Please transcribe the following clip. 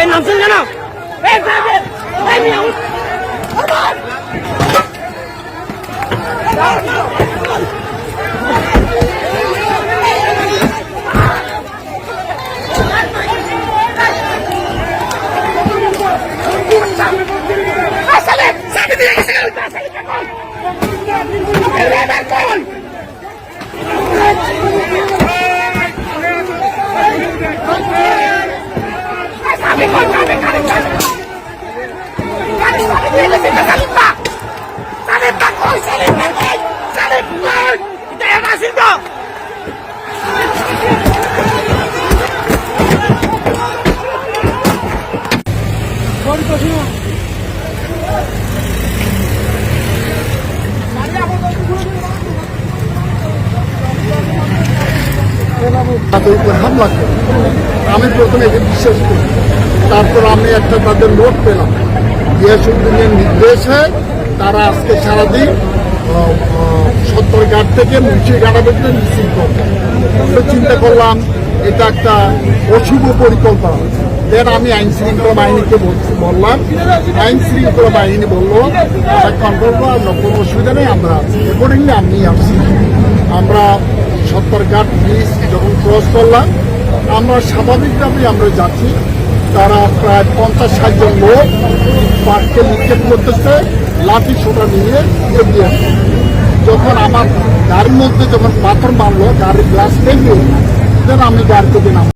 এই নামছেন কেন? হামলা করে আমি প্রথমে একে বিশ্বাস করি। তারপর আমি একটা তাদের নোট পেলাম, গিয়াসউদ্দিনের নির্দেশে তারা আজকে সারাদিন সত্তরঘাট থেকে মুন্সিঘাটা পর্যন্ত মিছিল করবে। চিন্তা করলাম এটা একটা অশুভ পরিকল্পনা। দেন আমি আইন শৃঙ্খলা বাহিনীকে বললাম, আইন শৃঙ্খলা বাহিনী বললো কন্ট্রোল করার কোনো অসুবিধা নেই, আমরা অ্যাকর্ডিংলি আমি আসছি। আমরা সত্তরঘাট ব্রিজ যখন ক্রস করলাম, আমরা স্বাভাবিকভাবেই আমরা যাচ্ছি। তারা প্রায় 50-60 জন লোক পার্ককে নিক্ষেপ করতেছে, লাঠি সোটা নিয়ে এগিয়ে আসছে। যখন আমার গাড়ির মধ্যে যখন পাথর মারলো, গাড়ির গ্লাস ভেঙে, আমি গাড়ি থেকে নাম